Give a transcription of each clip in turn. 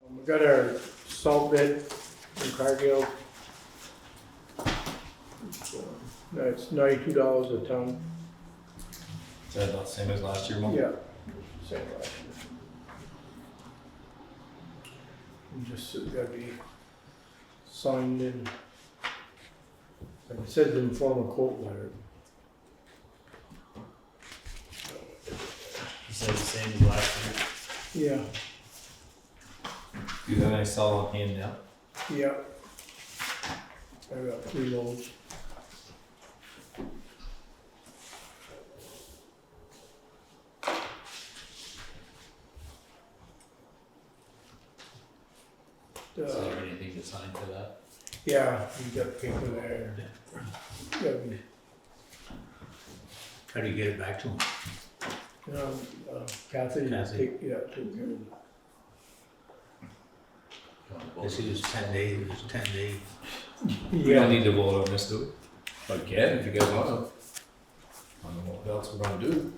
We got our salt bid from Cargill. That's $92 a ton. Is that about the same as last year, Mom? Yeah, same last year. And just it's gotta be signed in. Like it says in form of quote letter. Is that the same as last year? Yeah, Do you have any salt on hand now? yeah. I got 3 loads. Is there anything to sign for that? Yeah, you got paper there. Yeah, How do you get it back to them? Kathy, Kathy. take care of it. I see it's 10 days, it's 10 days. We don't need to vote on this, do we? But again, if you guys want to. I don't know what else we're gonna do.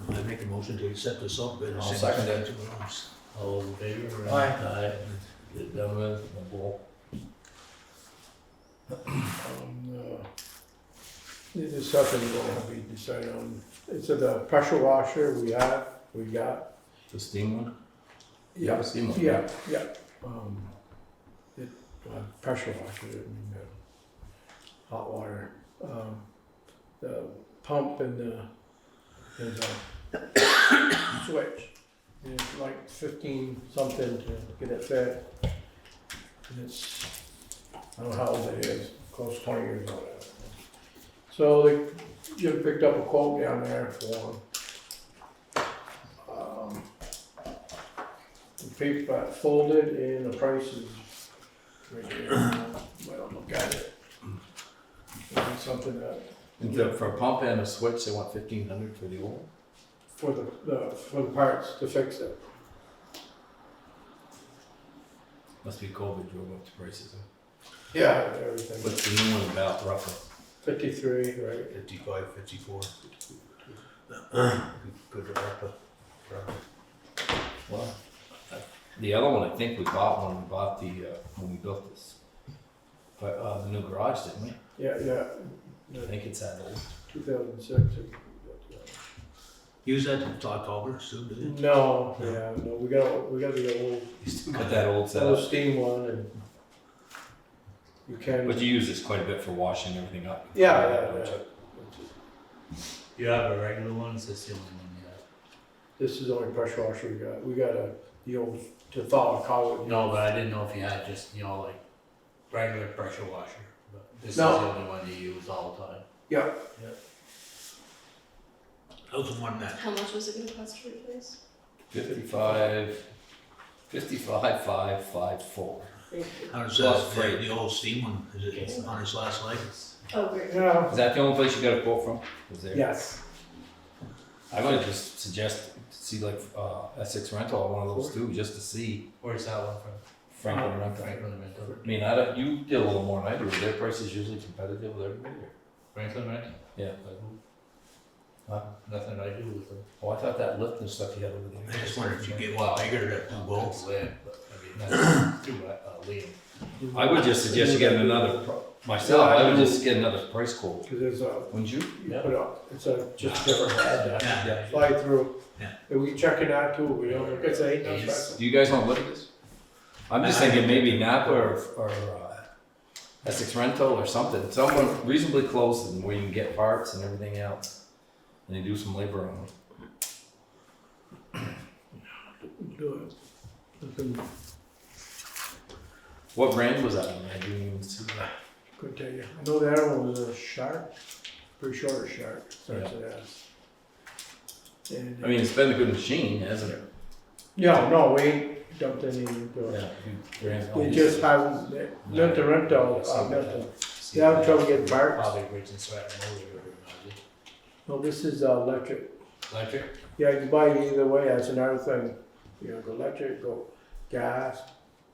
I make a motion to accept the salt bid. I'll second it. All in favor? Aye. Aye. Get it done with, no bull. This is something we're gonna be deciding on. It's the pressure washer we got. The steam one? You have a steam one? Yeah, yeah. It, pressure washer, I mean, hot water. The pump and there's a switch. And it's like 15 something to get it fed. And it's, I don't know how old it is, close to 20 years old. So they just picked up a quote down there for the paper folded and the price is right there. Well, look at it. It's something that For a pump and a switch, they want 1,500 for the oil? for the parts to fix it. Must be COVID drove up the prices. Huh? Yeah, everything. What's the new one about roughly? 53, right? 55, 54. Good for ARPA. Well, the other one, I think we bought when we bought the, when we built this. But, the new garage, didn't we? Yeah. I think it's that old. 2006. Use that to talk over, Sue, did it? No, we got the old Got that old old setup. steam one and you can. But you use this quite a bit for washing everything up. Yeah. Don't you? You have a regular one, is this the only one you have? This is the only pressure washer we got. We got the old to thaw a cow. No, but I didn't know if you had just, like, regular pressure washer, but this is the No. only one you use all the time. Yeah. That was the one that, How much was it gonna cost to replace? 55,554. how does Plus that, freight. the old steam one, is it on its last leg? Oh, great. Yeah. Is that the only place you got a quote from? Was there? Yes. I would just suggest, see like, Essex Rental or one of those too, just to see Where's that one from? Franklin Rental. Franklin Rental. I mean, you did a little more than I do. Are their prices usually competitive with everybody? Or? Franklin Rental? Yeah. Huh? Nothing I do with them. Oh, I thought that lift and stuff you had over there. I just wondered if you get, well, I got it at two Both both. land, but I mean, that's through Liam. I would just suggest you get another, myself, I would just get another price quote. Because there's a, Wouldn't you? you put up, it's a just different head. Yeah. Slide through. Yeah. And we checking that too, we don't, like I say, no Yes. stress. Do you guys want to look at this? I'm just thinking maybe Napa or Essex Rental or something, someone reasonably close and where you can get parts and everything else. And they do some labor on them. Do it. Looking, What brand was that one? I didn't even see that. couldn't tell you. I know the other one was a Shark, pretty short Shark, starts Yeah. with S. And, I mean, it's been a good machine, hasn't it? yeah, no, we ain't dumped any into it. We just haven't, Milton Rental, Milton. They have trouble getting parts. Probably bridge and sweat motor, I would imagine. No, this is electric. Electric? Yeah, you buy it either way, that's another thing. You know, go electric, go gas.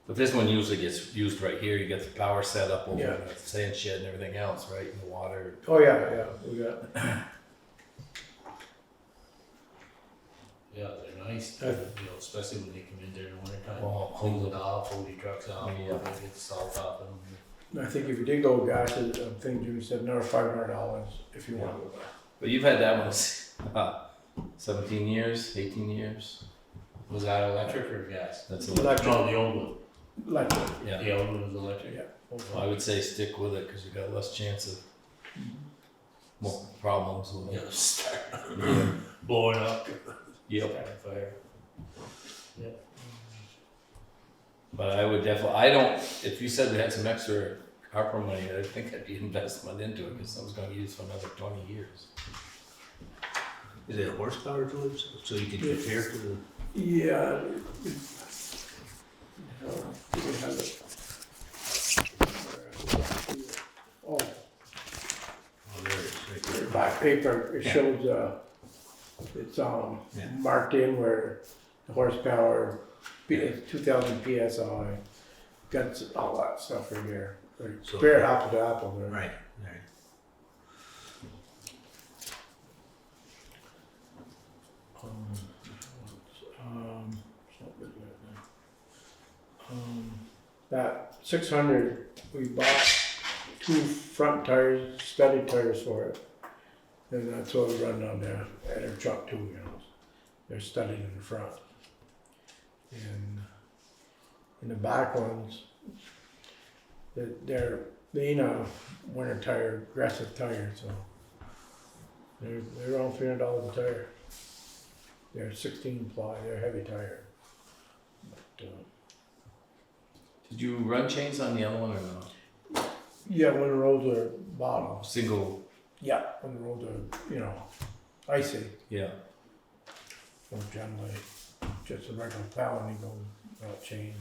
But this one usually gets used right here. You get the power set up over Yeah. the sand shed and everything else, right? And the water. Oh, yeah, we got, Yeah, they're nice, especially when they come in during the winter time. Well, Clean it off, hold your trucks off, Yeah. get the salt off them. I think if you did go gas, I think Jimmy said another $500 if you want to go back. But you've had that one 17 years, 18 years. Was that electric or gas? That's a Electric. No, the old one. Electric. yeah. The old one was electric. Yeah. I would say stick with it because you got less chance of more problems with Yeah, it. start Yeah. blowing up. Yep. Starting fire. But I would definitely. I don't. If you said we had some extra ARPA money, I think I'd be investment into it because I was going to use for another 20 years. Is it horsepower to it, so you can compare to the? Yeah. You can have it. Oh, Oh, there it is, right there. back paper, it shows, it's, Yeah. marked in where the horsepower, 2000 PSI, got all that stuff in here. Like, So- compare apple to apple there. Right, right. Something like that. That 600, we bought 2 front tires, studded tires for it. And that's what we run on there, at our truck too, you know. They're studded in the front. And in the back ones, they're ain't a winter tire, aggressive tire, so they're around $300 a tire. They're 16 ply, they're heavy tire. But, Did you run chains on the other one or no? yeah, when the roads are bottom, Single. yeah, when the roads are, you know, icy, Yeah. so generally just a regular plowing, you go without chain.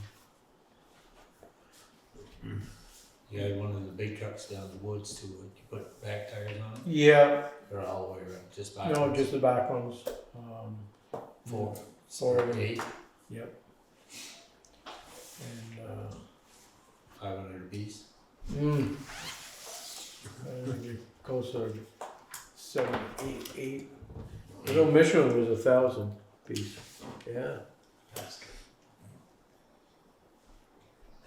You had one of the big trucks down in the woods too, would you put back tires on it? Yeah, Or all the way around, just back? no, just the back ones. Four. 4 of them. 8, Yep. And 500 apiece. it goes to 7, 8, 8. The little Michelin was 1,000 piece. Yeah. That's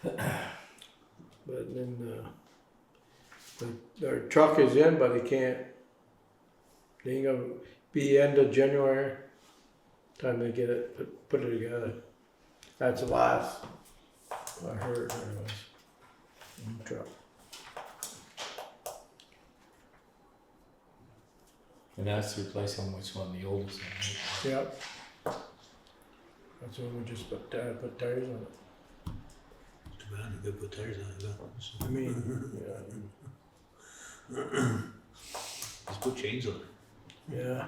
good. But then their truck is in, but they ain't gonna be end of January. Time they get it, put it together. That's the last I heard. Anyways. Truck. And that's replacing which one? The oldest one, right? Yep. That's when we just put tires on it. Too bad, you could put tires on it, I mean, yeah. just put chains on it. Yeah.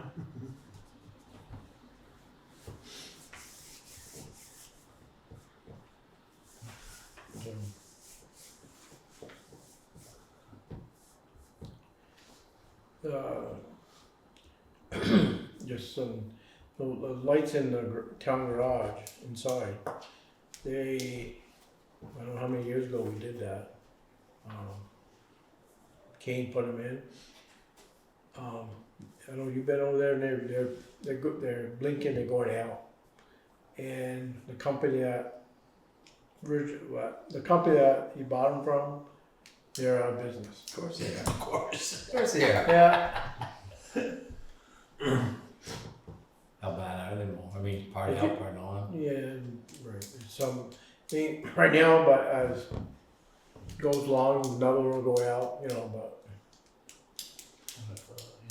Just some, the lights in the town garage inside, I don't know how many years ago we did that. Kane put them in. I know you've been over there and they're blinking, they're going out. And the company that you bought them from, they're out of business. Of course they are. Of course. Of course they are. Yeah. How bad are they more? I mean, part out, part on. Yeah, right. Right now, but as goes along, another one will go out, you know, but.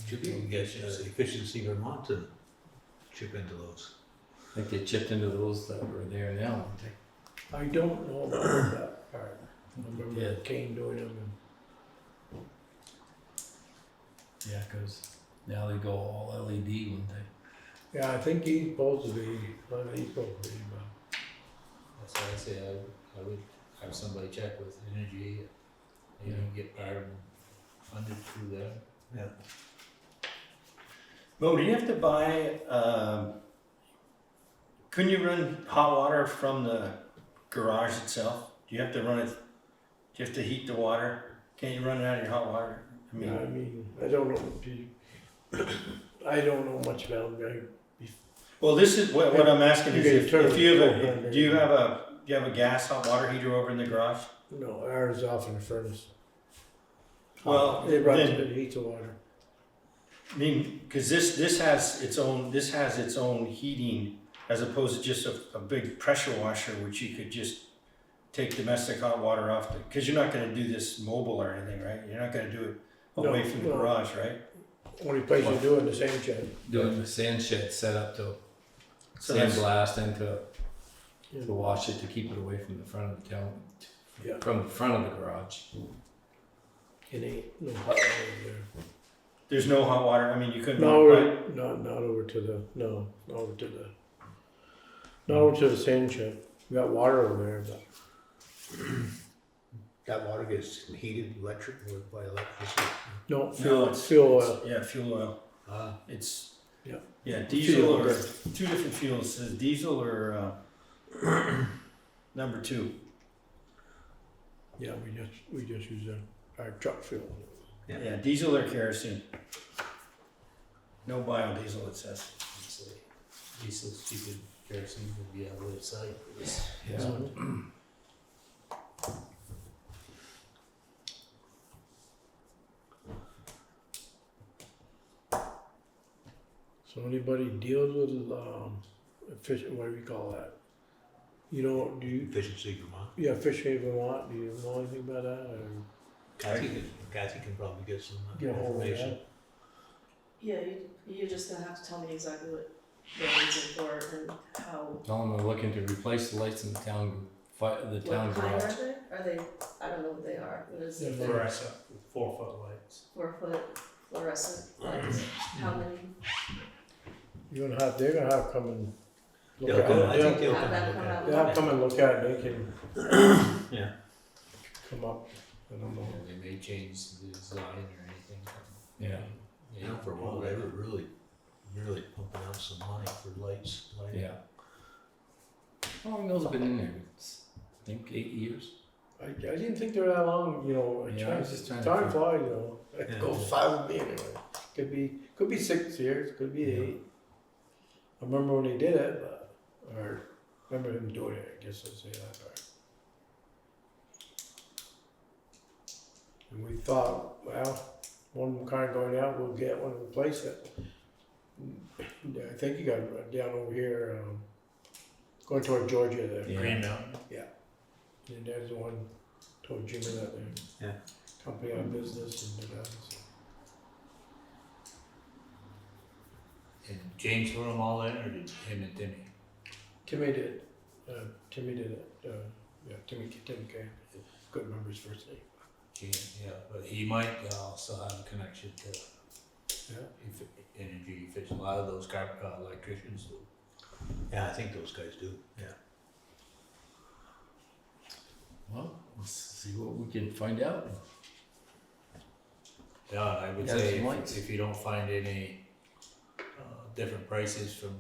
Should be, you can get Efficiency Vermont to chip into those. I think they chipped into those that were there now, aren't they? I don't know about that part. I remember Yeah. Kane doing them Yeah, because now they go all LED, wouldn't they? yeah, I think he's supposed to be, he's supposed to be, but. That's why I say I would have somebody check with Energy. You know, get part of them funded through them. Yeah. Bo, do you have to buy, couldn't you run hot water from the garage itself? Do you have to run it, do you have to heat the water? Can't you run it out of your hot water? I don't know, I don't know much about him. Well, this is, what I'm asking You is can turn if you have it on. do you have a gas hot water heater over in the garage? No, ours is off in the furnace. Well, It runs, then- it heats the water. I mean, because this has its own heating as opposed to just a big pressure washer, which you could just take domestic hot water off the, because you're not going to do this mobile or anything, right? You're not going to do it away No, from the no. garage, right? Only place you do it in the same shed. Doing the sand shed set up to So sand that's- blast and to Yeah. wash it to keep it away from the front of the town, Yeah. from the front of the garage. It ain't no hot water there. There's no hot water. I mean, you couldn't. No, run a pipe? not over to the, no, not over to the, not over to the sand shed. We got water over there, but That water gets heated electric with by electricity. no, No, fuel, it's fuel oil. Yeah, fuel oil. Ah, It's Yeah. yeah, diesel Fuel, or yeah. two different fuels. Diesel or number 2. Yeah, we just use our truck fuel. Yeah, diesel or kerosene. No biodiesel, it says. It's like diesel's cheaper than kerosene would be on the site. Yeah. So anybody deals with fish? What do we call that? You know? Do you? efficiency, Vermont. Yeah, Fish Haven Vermont. Do you know anything about that? Or Kathy can probably get some get a hold of information. that? Yeah, you're just gonna have to tell me exactly what they're using for and how, Tell them we're looking to replace the lights in the town, the town what kind garage. are they? Are they, I don't know what they are. What is it? Yeah, Fluorescent, 4-foot lights. 4-foot fluorescent lights? How many? You're gonna have. They're gonna have come and look They'll at come, it. I think they'll Have come them and come look out at They'll it. have to come and look at it. They can Yeah. come up. I don't know. And they may change the design or anything. Yeah. You know, for a while, they were really pumping out some money for lights. Lighting. Yeah. How long those have been in there? I think 8 years. I didn't think they were that long. You know, Yeah, I was just trying to time think. flies. You know, it Yeah. goes fast with me anyway. Could be 6 years. Could be 8. I remember when he did it, or remember him doing it. I guess I'd say that. Right. And we thought, well, one kind going out, we'll get one and replace it. Yeah, I think you got it down over here, going toward Georgia there. Yeah. Green Mountain. And there's the one told Jimmy that the Yeah. company out of business and did that. So. And James put them all in, or did him and Timmy? Timmy did. Timmy did it. Yeah, Tim K. Couldn't remember his first name. Yeah, but he might also have a connection to Yeah. energy efficient. A lot of those electricians do. Yeah, I think those guys do. Yeah. Well, let's see what we can find out. Yeah, I would Yeah, say some lights. if you don't find any different prices from,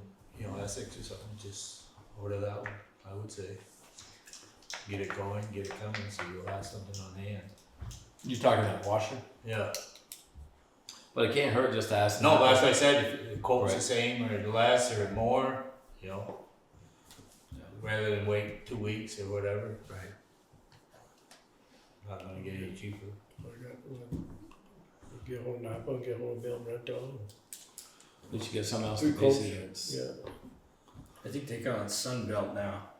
Essex or something, just order that one, I would say. Get it going, get it coming, so you'll have something on hand. You're talking that washer? Yeah. But it can't hurt just to ask. No, but that's what I said, if the quote's Right. the same or less or more, rather than wait 2 weeks or whatever, Right. not gonna get any cheaper. We'll get hold of that. We'll get hold of Bill Rental. We should get something else Three to base quotes. it against. Yeah. I think they go on Sunbelt now.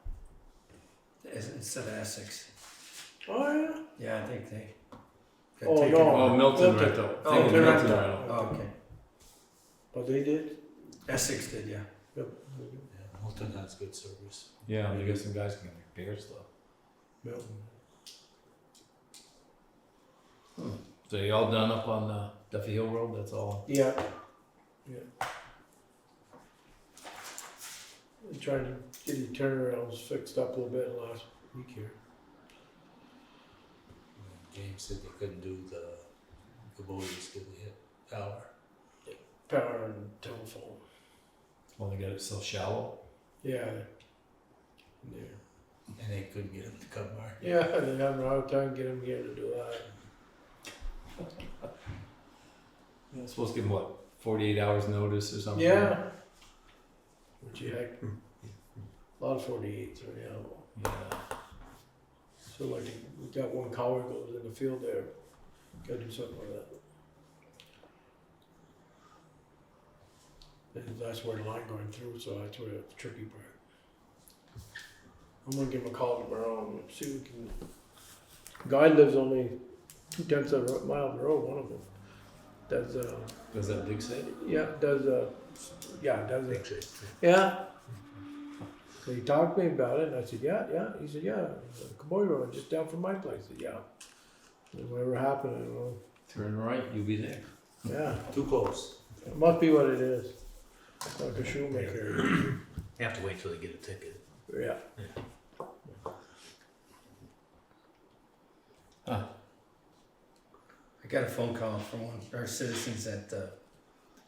Instead of Essex. Oh yeah. Yeah, I think they. Oh, taken no. over. Oh, Milton Milton. rental. Oh, Think of Milton Milton rental. rental. Oh, okay. But they did. Essex did, yeah. Yep. Yeah, Milton has good service. Yeah, they got some guys can repair stuff. Milton. So you all done up on Duffy Hill Road? That's all. Yeah. Yeah. I'm trying to get the turnarounds fixed up a little bit last week here. James said they couldn't do the Kubotas because they hit power. Power and telephone. Well, they got it so shallow. Yeah. Yeah. And they couldn't get them to come back. Yeah, they have a hard time getting them here to do that. You're supposed to give them what, 48 hours notice or something? Yeah. which he had a lot of 48s right now. Yeah. So like, we got one cow that goes in the field there, gotta do something with that. And that's where the line going through, so that's where the tricky part. I'm gonna give him a call tomorrow and see if we can. Guy lives only 2/10 of a mile up the road, one of them. Does Was that big city? yeah, does yeah. So he talked to me about it and I said, yeah. He said, yeah, Caboy Road, just down from my place. I said, yeah. And whatever happened, I don't know. Turn right, you'll be there. Yeah, Too close. it must be what it is. Like a shoemaker. You have to wait till they get a ticket. Yeah. I got a phone call from one of our citizens that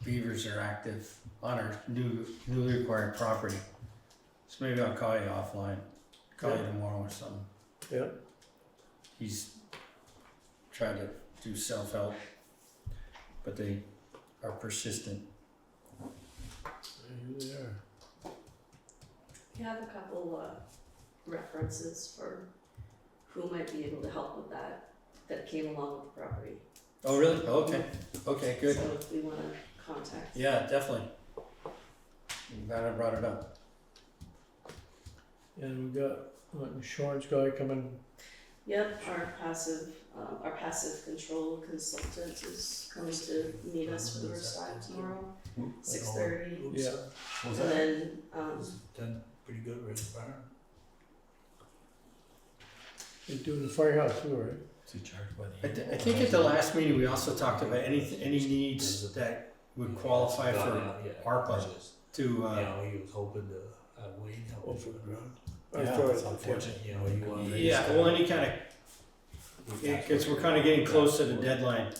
beavers are active on our newly acquired property. So maybe I'll call you offline, call you tomorrow or something. Yeah. He's trying to do self-help, but they are persistent. Here they are. You have a couple references for who might be able to help with that came along with the property. Oh, really? Okay. Okay, good. So if we wanna contact. Yeah, definitely. I'm glad I brought it up. And we got an insurance guy coming. Yep, our passive control consultant is coming to meet us for the Riverside tomorrow, 6:30. Yeah. Was And that? then, Done pretty good right in farm. He's doing the firehouse too, right? Is he charged by the I think at the last meeting, we also talked about any needs that would qualify for ARPA to, You know, he was hoping to have Wayne help. Oh, for the ground. Yeah, I thought It's unfortunate, you know, you want to. yeah, well, any kind of, because we're kind of getting close to the deadline.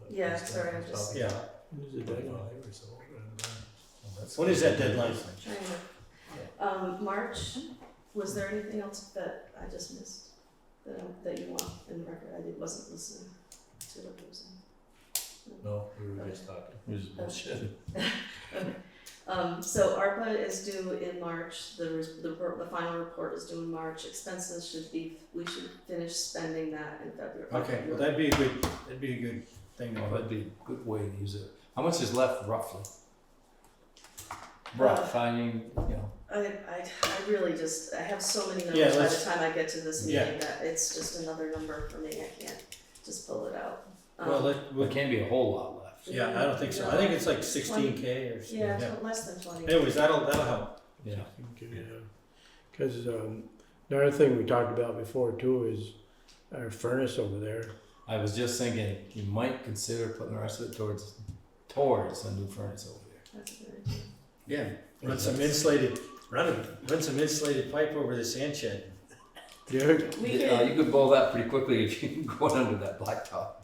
Yeah, sorry, I'm just- Yeah. Who's the deadline? When is that deadline? trying to, March, was there anything else that I just missed that you want in the record? I wasn't listening to what you were saying. No, we were just talking. It was bullshit. Okay. So ARPA is due in March, the final report is due in March, expenses we should finish spending that in February. Okay, well, that'd be a good thing to Well, put. that'd be a good way to use it. How much is left roughly? Rough, I mean, you know. I really just, I have so many Yeah, numbers by the let's- time I get to this Yeah. meeting that it's just another number for me, I can't just pull it out. Well, There can't be a whole lot left. yeah, I don't think so. I think it's like 16K or something. Yeah, less than 20. Anyways, that'll help. Yeah. Because another thing we talked about before too is our furnace over there. I was just thinking, you might consider putting the rest of it towards a new furnace over there. That's a good idea. Yeah, run some insulated pipe over the sand shed. Yeah. We You can, could blow that pretty quickly if you can go under that blacktop.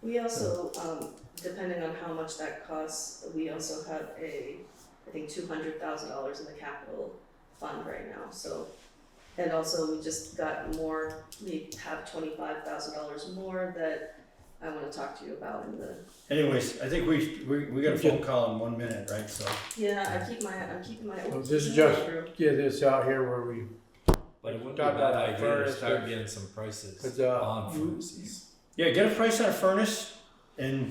we also, depending on how much that costs, we also have I think $200,000 in the capital fund right now, so. And also, we just got more, we have $25,000 more that I wanna talk to you about in the, Anyways, I think we got a phone call in 1 minute, right? So yeah, I'm keeping my. Well, this is just get this out here where we. But it wouldn't be Talk a bad about idea to furnace, start but- getting some prices Cause on furnaces. yeah, get a price on a furnace and And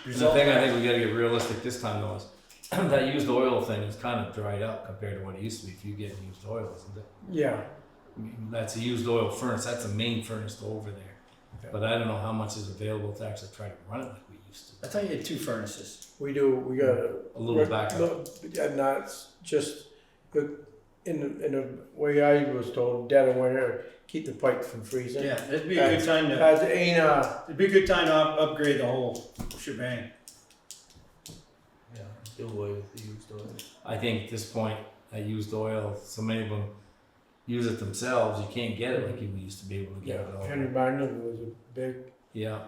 the result. thing I think we gotta get realistic this time though is that used oil thing is kind of dried up compared to what it used to be if you get used oil, isn't it? Yeah. I mean, that's a used oil furnace, that's a main furnace to over there. Yeah. But I don't know how much is available to actually try to run it like we used to. I thought you had 2 furnaces. We got A little backup. And that's just in the way I was told, dead of winter, keep the pipe from freezing. Yeah, it'd be a good time to. As ain't It'd be a good time to upgrade the whole shebang. Yeah, do away with the used oil. I think at this point, that used oil, so many of them use it themselves, you can't get it like you used to be able to get it all. Henry Barnum was a big. Yeah,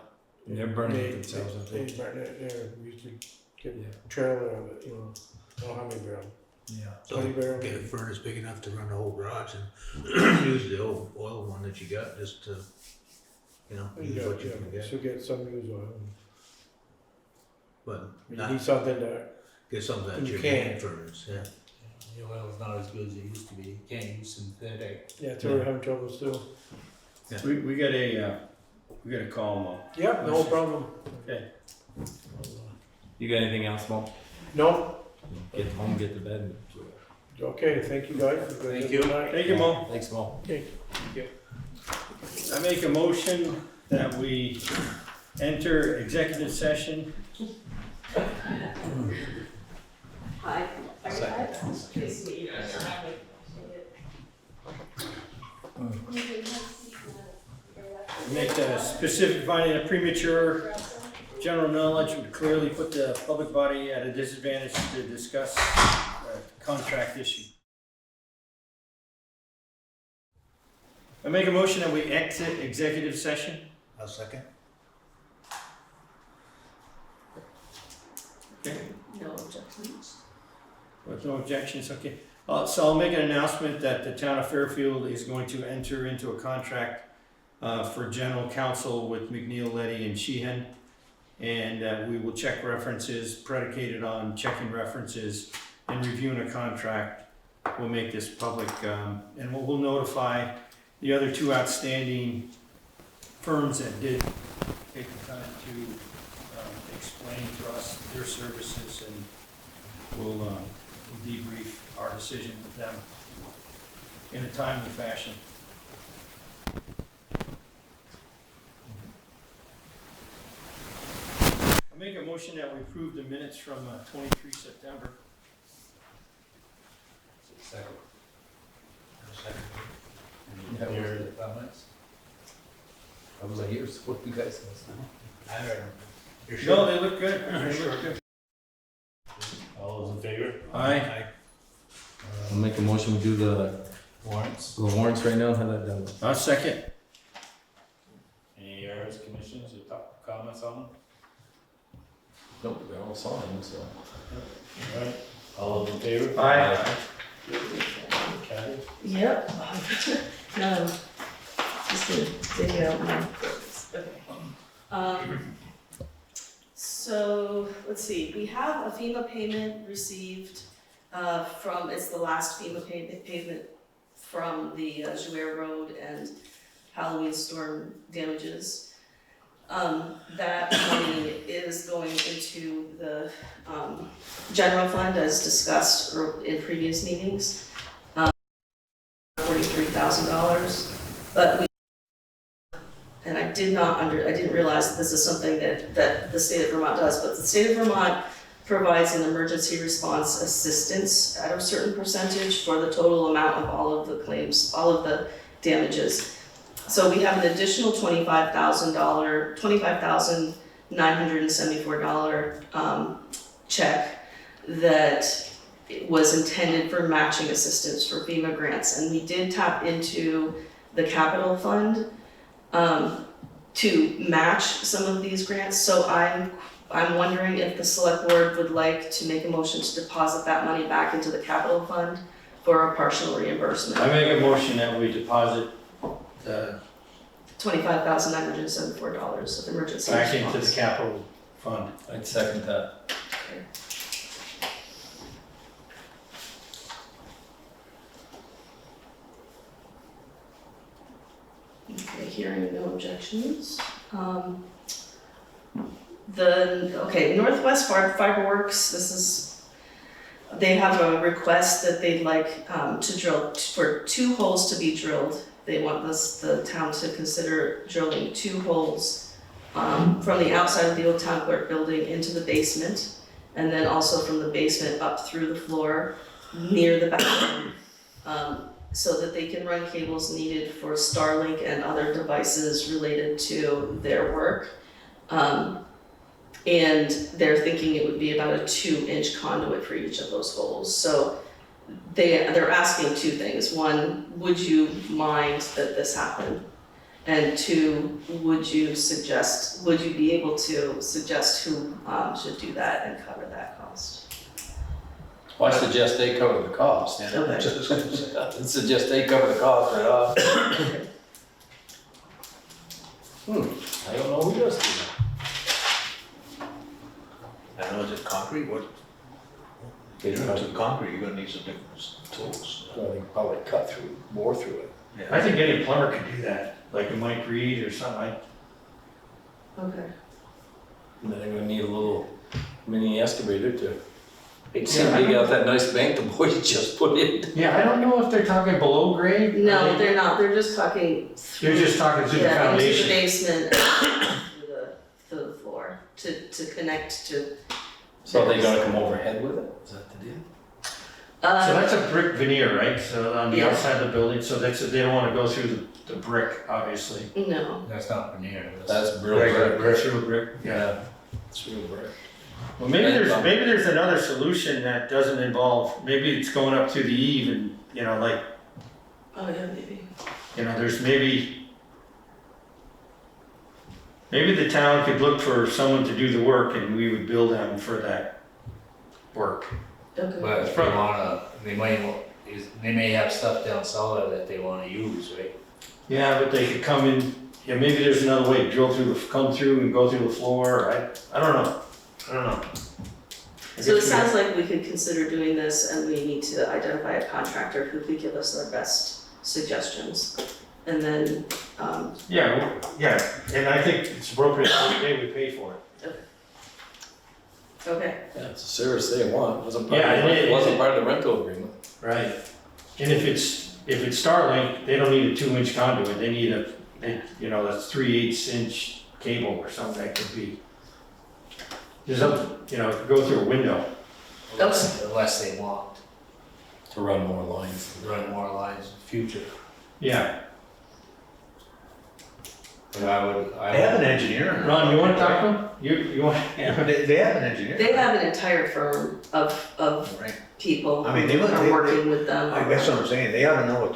and they're burning it themselves, I think. We used to get Yeah. a trailer of it, you know, how many barrel? Yeah. So 20 barrel. get a furnace big enough to run the whole garage and use the old oil one that you got just to, use what you can get. So get some used oil. But You not, need something to Get some of that And you German can't. furnace, yeah. The oil's not as good as it used to be. You can't use synthetic. Yeah, that's what we're having troubles too. We gotta call them up. Yep, no problem. Okay. You got anything else, Mo? No, Get home, get to bed. okay, thank you guys. Thank you. Thank you, Mo. Thanks, Mo. Okay. I make a motion that we enter executive session. Hi. Make a specific finding of premature general knowledge would clearly put the public body at a disadvantage to discuss a contract issue. I make a motion that we exit executive session. I'll second. Okay, No objections. with no objections, okay. So I'll make an announcement that the town of Fairfield is going to enter into a contract for general counsel with McNeil, Leddy, and Sheehan. And we will check references predicated on checking references and reviewing a contract. We'll make this public, and we'll notify the other two outstanding firms that did take the time to explain to us their services, and we'll debrief our decision with them in a timely fashion. I make a motion that we approve the minutes from 23 September. Second. I'll second. Any other comments? I was like, here's what you guys I heard them. You're No, sure? they look good. They look good. All those in favor? Aye. I'll make a motion, we do the Warrants? warrants right now, have that done. I'll second. Any errors, commissions, or comments on them? Nope, they're all signed, so. Alright, all those in favor? Aye. Kathy? Yep. No. Just gonna dig out my quotes. Okay. So, let's see, we have a FEMA payment received, from, it's the last FEMA payment from the Jouer Road and Halloween storm damages. That money is going into the, general fund as discussed in previous meetings. $43,000, but we, and I didn't realize that this is something that the state of Vermont does, but the state of Vermont provides an emergency response assistance at a certain percentage for the total amount of all of the claims, all of the damages. So we have an additional $25,974 check that was intended for matching assistance for FEMA grants, and we did tap into the capital fund to match some of these grants. So I'm wondering if the select board would like to make a motion to deposit that money back into the capital fund for a partial reimbursement. I make a motion that we deposit the $25,974 of emergency back response. into the capital fund. I'd second that. Okay, hearing no objections. Northwest Fiberworks, they have a request that they'd like to drill, for 2 holes to be drilled. They want the town to consider drilling 2 holes from the outside of the old town clerk building into the basement, and then also from the basement up through the floor near the bathroom. So that they can run cables needed for Starlink and other devices related to their work. And they're thinking it would be about a 2-inch conduit for each of those holes. So they're asking 2 things. 1, would you mind that this happen? And 2, would you be able to suggest who should do that and cover that cost? Well, I suggest they cover the cost. Okay. I suggest they cover the cost right off. I don't know who does do that. I don't know, is it concrete? What? They don't have To to, concrete, you're gonna need some different tools. I think probably cut through, bore through it. I think any plumber could do that, like a Mike Reed or something. Okay. And then they're gonna need a little mini excavator to Yeah, I dig don't- out that nice bank the boys just put in. Yeah, I don't know if they're talking below grade. No, they're not, they're just talking through. They're just talking through the Yeah, into the foundation. basement, through the floor, to connect to. So they're gonna come overhead with it, is that the deal? So that's a brick veneer, right? So on the Yeah. outside of the building, so they don't wanna go through the brick, obviously. No, That's not veneer, That's real Regular brick. Through brick, yeah. It's real brick. Well, maybe there's another solution that doesn't involve, maybe it's going up to the eave and, you know, like, oh yeah, maybe. you know, there's maybe the town could look for someone to do the work and we would bill them for that work. Okay. But if they wanna, they may have stuff down cellar that they wanna use, right? Yeah, but they could come in, yeah, maybe there's another way, come through and go through the floor, I don't know. So it sounds like we could consider doing this and we need to identify a contractor who could give us our best suggestions. And then, Yeah, and I think it's appropriate, we pay for it. okay, Yeah, it's a service they want, it wasn't Yeah, and it wasn't part of the rental agreement. Right. And if it's Starlink, they don't need a 2-inch conduit, they need that's 3/8-inch cable or something that could be. Go through a window. Unless they want To run more lines. to run more lines in the future. Yeah. But I would. They have an engineer. Ron, you wanna talk to them? You want? They have an engineer. they have an entire firm of Right. people I mean, who they- are working with them. I guess what I'm saying, they ought to know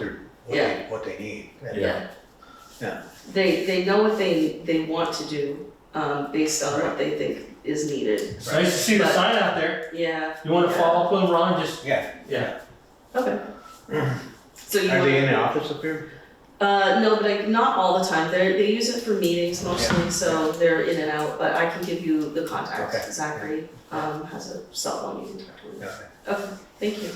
Yeah. what they need. Yeah. Yeah. They know what they want to do, based on what they think is needed. It's nice to see the But- sign out there. Yeah. You wanna yeah. follow up with them, Ron, just, Yeah. yeah. Okay. So you Are they in want, the office up here? no, but not all the time, they use it for meetings mostly, so they're in and out, but I can give you the contact. Okay. Zachary, has a cell phone you can talk to him. Yeah. Okay, thank you.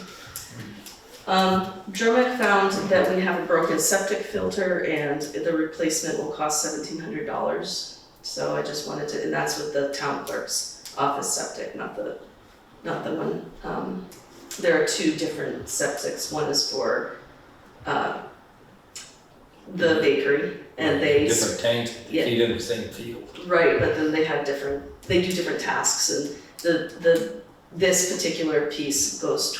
Drumick found that we have a broken septic filter and the replacement will cost $1,700. So I just wanted to, and that's with the town clerk's office septic, not the one, there are 2 different septics, one is for, the bakery and they. Different tanks, Yeah. feed in the same field. Right, but then they do different tasks and this particular piece goes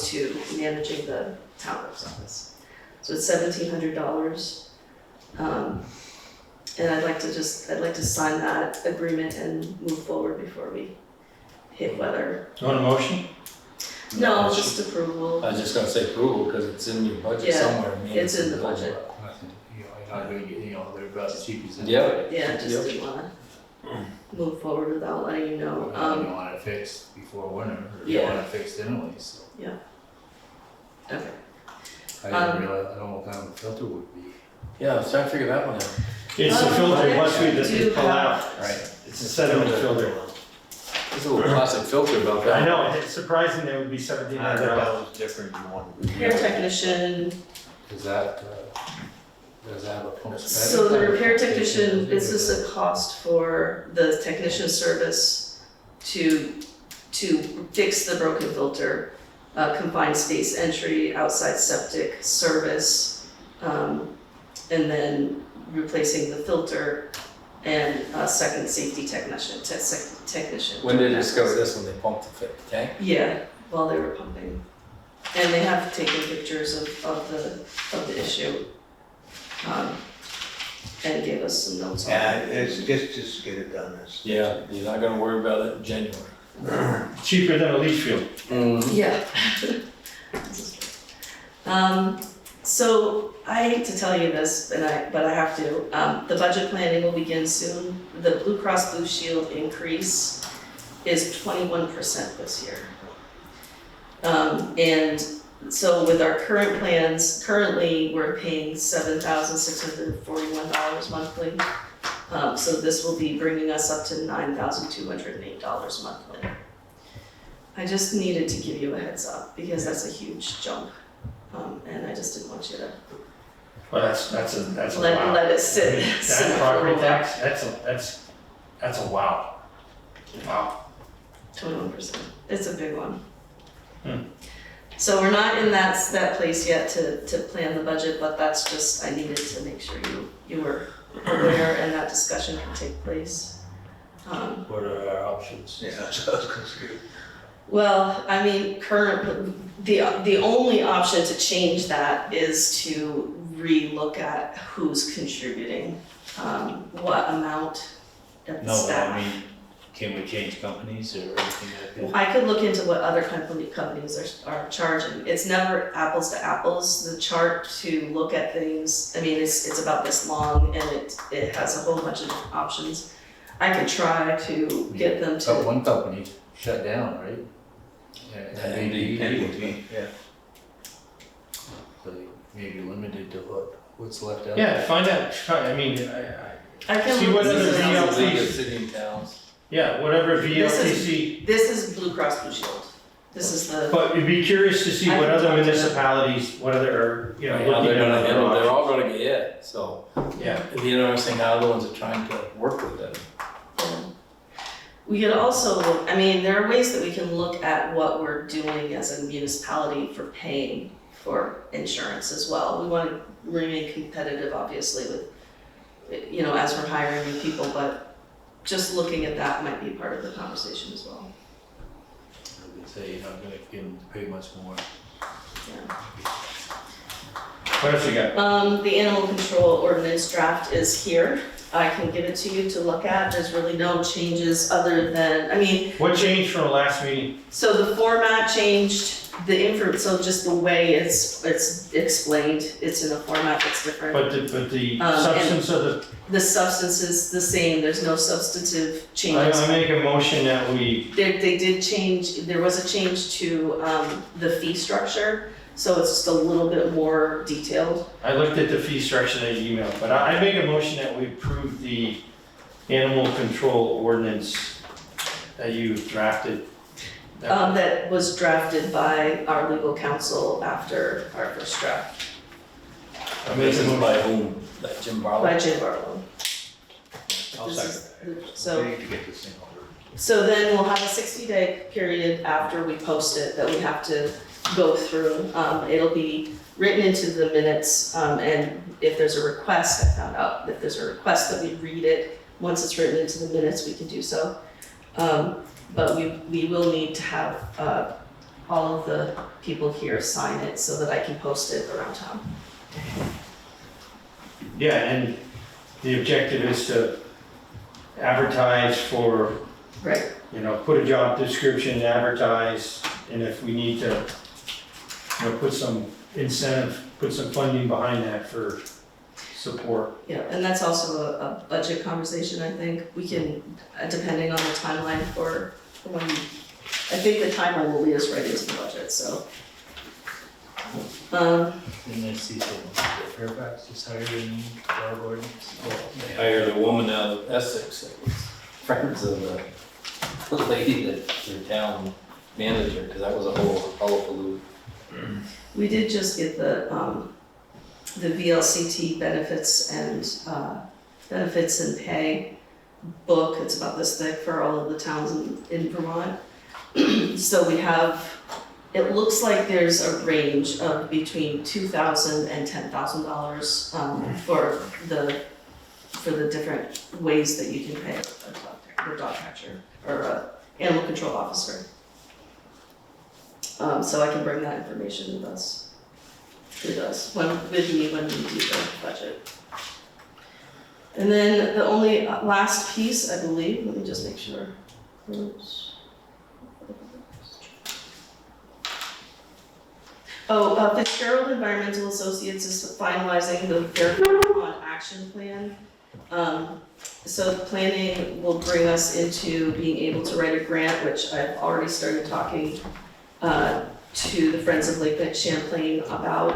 to managing the town clerk's office. So it's $1,700. And I'd like to sign that agreement and move forward before we hit weather. You want a motion? No, it's just approval. I was just gonna say approval, because it's in your budget Yeah, somewhere. I mean, it's in the budget. Nothing, not gonna get, they're about as cheap as that. Yeah. Yeah, just didn't wanna move forward without letting you know. You don't want it fixed before winter, or you Yeah. want it fixed anyways, so. Okay. I didn't realize, I don't know what kind of filter would be. Yeah, I was trying to figure that one out. It's the filter, once we do pull out, Right. it's a sediment filter. There's a little plastic filter about that. I know, it's surprising that it would be I $1,700. thought that was different, you wanted. Repair technician, Does that have a pump? so the repair technician, this is a cost for the technician service to fix the broken filter, confined space entry, outside septic service, and then replacing the filter and a second safety technician. When did they discover this, when they pumped the tank? Yeah, while they were pumping. And they have taken pictures of the issue. And gave us some notes on Yeah, it. it's just get it done. Yeah, you're not gonna worry about it in January. Cheaper than a leach field. Yeah. So I hate to tell you this, but I have to. The budget planning will begin soon. The Blue Cross Blue Shield increase is 21% this year. And so with our current plans, currently we're paying $7,641 monthly. So this will be bringing us up to $9,208 monthly. I just needed to give you a heads up because that's a huge jump. And I just didn't want you to Well, that's a let, wow. let it sit. sit That for a property little while. tax, that's a wow. Wow. 21%. It's a big one. Hmm. So we're not in that place yet to plan the budget, but that's just, I needed to make sure you were aware and that discussion can take place. What are our options? Yeah, that's what I was gonna say. Well, I mean, the only option to change that is to re-look at who's contributing, what amount at the No, but staff. I mean, can we change companies or anything like that? I could look into what other companies are charging. It's never apples to apples. The chart to look at things, I mean, it's about this long and it has a whole bunch of options. I could try to get them But to, one company shut down, right? NDP. Yeah. So maybe limited to what's left out. Yeah, find out, I mean, I can See look what into other this. VLCs League of City and Towns. yeah, whatever This is- VLTC, This is Blue Cross Blue Shield. This is the, but you'd be curious to see I what can other talk to them. municipalities, what other, or, you know, Right now, looking they're at gonna other handle, they're options. all gonna get hit, so Yeah, it'd be interesting how the ones are trying to work with them. we could also, I mean, there are ways that we can look at what we're doing as a municipality for paying for insurance as well. We want to remain competitive, obviously, with, you know, as we're hiring new people, but just looking at that might be part of the conversation as well. I would say you're not gonna get them to pay much more. Yeah. what else you got? The animal control ordinance draft is here. I can give it to you to look at. There's really no changes other than, I mean, What changed from the last meeting? so the format changed, so just the way it's explained, it's in a format that's different. But the substance of The substance is the same, there's no substantive I changes. make a motion that we, They did change, there was a change to, the fee structure, so it's just a little bit more detailed. I looked at the fee structure that you emailed, but I make a motion that we approve the animal control ordinance that you drafted. That was drafted by our legal counsel after our first draft, I make a This is motion. by whom? Like Jim Barlow? by Jim Barlow. I'll This second is that. the- So. We need to get this thing over. So then we'll have a 60-day period after we post it that we have to go through. It'll be written into the minutes, and if there's a request, I found out if there's a request that we read it, once it's written into the minutes, we can do so. But we will need to have all of the people here sign it so that I can post it around town. Yeah, and the objective is to advertise for, Right. you know, put a job description, advertise, and if we need to, you know, put some incentive, put some funding behind that for support. Yeah, and that's also a budget conversation, I think. We can, depending on the timeline for when, I think the timeline will lead us right into the budget, so. Didn't I see something that Fairfax just hired a new dog ordinance? They hired a woman out of Essex that was friends of the lady that their town manager, because that was a whole hullabaloo. We did just get the VLCT benefits and pay book. It's about this thick for all of the towns in Vermont. So we have, it looks like there's a range of between $2,000 and $10,000 for the different ways that you can pay a dog catcher or a animal control officer. So I can bring that information with us, with me when we do the budget. And then the only last piece, I believe, let me just make sure. Fitzgerald Environmental Associates is finalizing the Fairfield Town Action Plan. So the planning will bring us into being able to write a grant, which I've already started talking to the Friends of Lake Champlain about,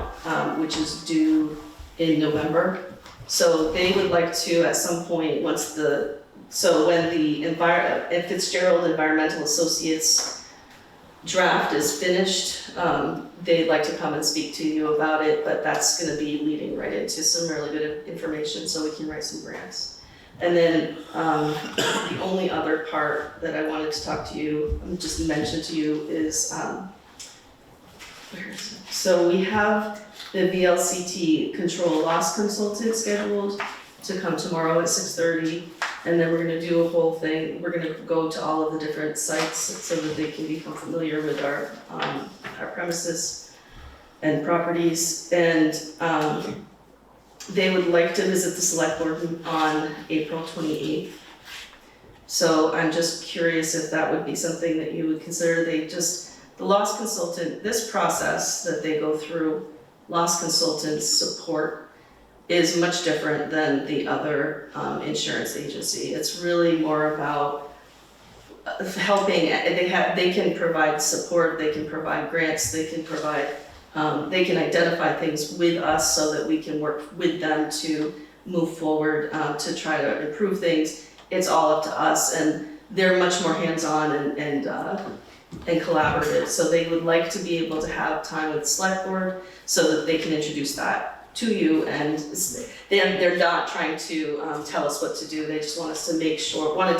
which is due in November. So they would like to, at some point, when the Fitzgerald Environmental Associates draft is finished, they'd like to come and speak to you about it, but that's gonna be leading right into some really good information, so we can write some grants. And then, the only other part that I wanted to talk to you, just mention to you is, where is it? So we have the VLCT control loss consultant scheduled to come tomorrow at 6:30. And then we're gonna do a whole thing, we're gonna go to all of the different sites so that they can become familiar with our premises and properties. And, they would like to visit the select board on April 28th. So I'm just curious if that would be something that you would consider. The loss consultant, this process that they go through, loss consultant support is much different than the other insurance agency. It's really more about helping. They can provide support, they can provide grants, they can identify things with us so that we can work with them to move forward, to try to improve things. It's all up to us, and they're much more hands-on and collaborative. So they would like to be able to have time with the select board so that they can introduce that to you, and they're not trying to tell us what to do. They just wanted to make sure that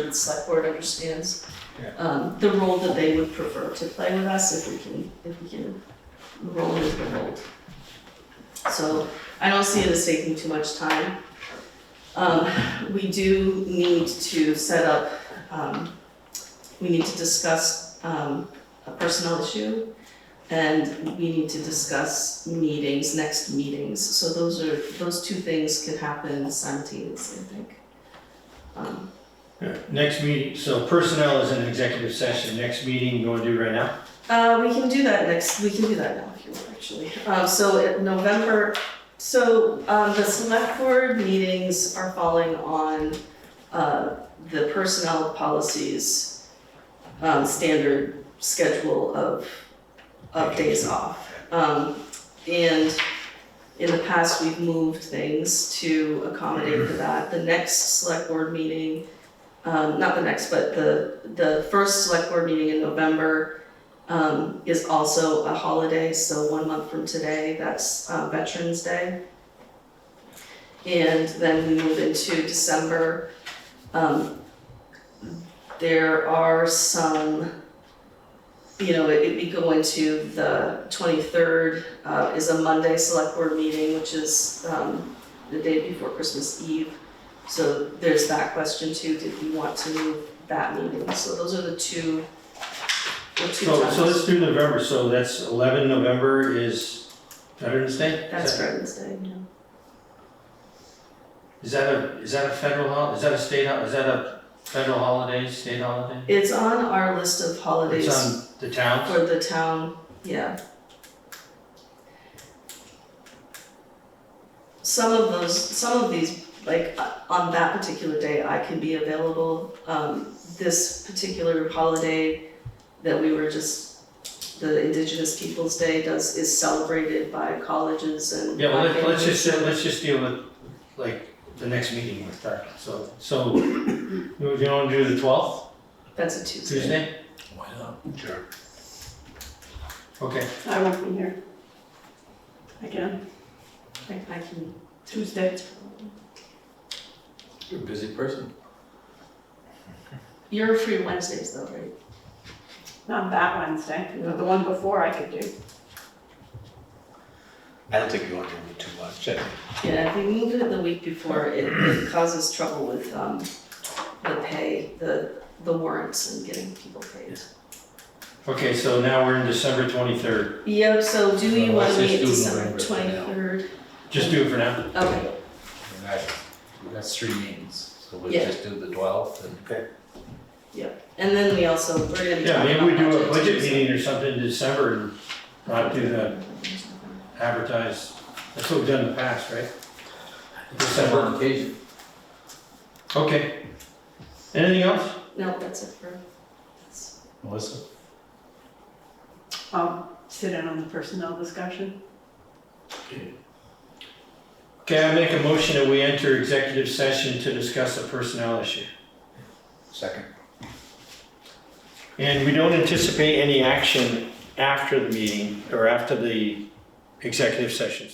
the select board understands the role that they would prefer to play with us if we can roll into the mold. So I don't see it as taking too much time. We do need to set up, we need to discuss a personnel issue, and we need to discuss next meetings. So those two things can happen simultaneously, I think. Next meeting, so personnel is an executive session, next meeting you wanna do right now? We can do that now if you want, actually. So in November, the select board meetings are falling on, the personnel policies, standard schedule of days off. And in the past, we've moved things to accommodate for that. The next select board meeting, not the next, but the first select board meeting in November is also a holiday, so 1 month from today, that's Veterans Day. And then we move into December. There are some, we go into the 23rd is a Monday select board meeting, which is the day before Christmas Eve. So there's that question too, did we want to move that meeting? So those are the two times. So let's do November, so that's 11 November is Veterans Day? That's Veterans Day, yeah. Is that a federal holiday, is that a federal holiday, state holiday? It's on our list of holidays. It's on the town? For the town, yeah. Some of these, like on that particular day, I can be available. This particular holiday that we were the Indigenous Peoples' Day is celebrated by colleges and. Yeah, well, let's just deal with like the next meeting with that. So you want to do the 12th? That's a Tuesday. Tuesday? Why not? Sure. Okay. I won't be here. Again, I can. Tuesday. You're a busy person. You're free Wednesdays though, right? Not that Wednesday, but the one before I could do. I don't think you want to do too much. Yeah, if we move it the week before, it causes trouble with the pay, the warrants and getting people paid. Okay, so now we're in December 23rd. Yep, so do you Well, want to let's meet just do December November for now. 23rd? Just do it for now. Okay, That's 3 meetings, so we'll Yeah. just do the 12th and. and then we're gonna be Yeah, talking maybe we do a about budget budget. meeting or something in December and not do the advertise. That's what we've done in the past, right? December on occasion. Okay. Anything else? No, that's it for, Melissa? I'll sit in on the personnel discussion. Okay, I make a motion that we enter executive session to discuss a personnel issue. Second. And we don't anticipate any action after the meeting or after the executive session.